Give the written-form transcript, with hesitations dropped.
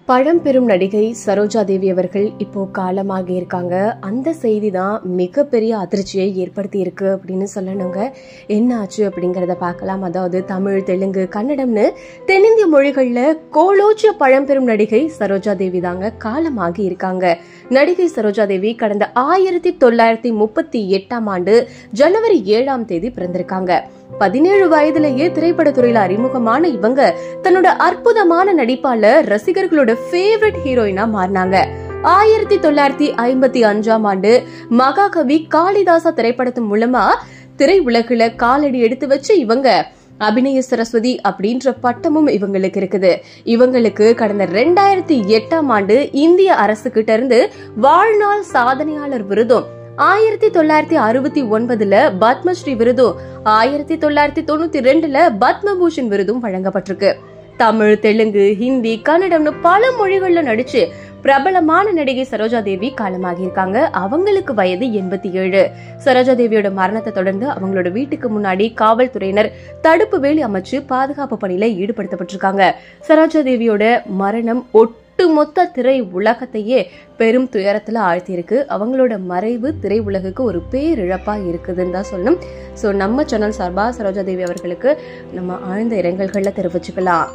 பழம்பெரும் நடிகை சரோஜா தேவி அவர்கள் இப்போ காலமாகி இருக்காங்க. அந்த செய்தி தான் மிகப்பெரிய அதிர்ச்சியை ஏற்படுத்தி இருக்கு அப்படின்னு சொல்லணுங்க. என்ன ஆச்சு அப்படிங்கறத பார்க்கலாம். அதாவது தமிழ், தெலுங்கு, கன்னடம்னு தென்னிந்திய மொழிகள்ல கோலோச்சிய பழம்பெரும் நடிகை சரோஜா தேவி தாங்க காலமாகி இருக்காங்க. நடிகை சரோஜா தேவி கடந்த 1938 ஜனவரி 7 பிறந்திருக்காங்க. 17 வயதிலேயே திரைப்படத்துறையில அறிமுகமான இவங்க தன்னோட அற்புதமான நடிப்பால ரசிகர்களோட ஃபேவரட் ஹீரோயினா மாறினாங்க. 1955 மகாகவி காளிதாசா திரைப்படத்தின் மூலமா திரை உலகில காலடி எடுத்து வச்ச இவங்க அபிநய சரஸ்வதி அப்படின்ற பட்டமும் இவங்களுக்கு இருக்குது. இவங்களுக்கு கடந்த 2008 இந்திய அரசு கிட்ட இருந்து வாழ்நாள் சாதனையாளர் விருதும், 1969 பத்மஸ்ரீ விருதும், 1992 பத்மபூஷன் விருதும் வழங்கப்பட்டிருக்கு. தமிழ், தெலுங்கு, ஹிந்தி, கன்னடம்னு பல மொழிகள்ல நடிச்சு பிரபலமான நடிகை சரோஜா தேவி காலமாகி இருக்காங்க. அவங்களுக்கு வயது 87. சரோஜா தேவியோட மரணத்தை தொடர்ந்து அவங்களோட வீட்டுக்கு முன்னாடி காவல்துறையினர் தடுப்பு வேலி அமைச்சு பாதுகாப்பு பணியில ஈடுபடுத்தப்பட்டிருக்காங்க. சரோஜா தேவியோட மரணம் ஒட்டுமொத்த திரை உலகத்தையே பெரும் துயரத்துல ஆழ்த்தியிருக்கு. அவங்களோட மறைவு திரை உலகுக்கு ஒரு பேரிழப்பா இருக்குதுன்னு தான் சொல்லணும். சோ நம்ம சேனல் சார்பா சரோஜா தேவி அவர்களுக்கு நம்ம ஆழ்ந்த இரங்கல்களை தெரிவிச்சுக்கலாம்.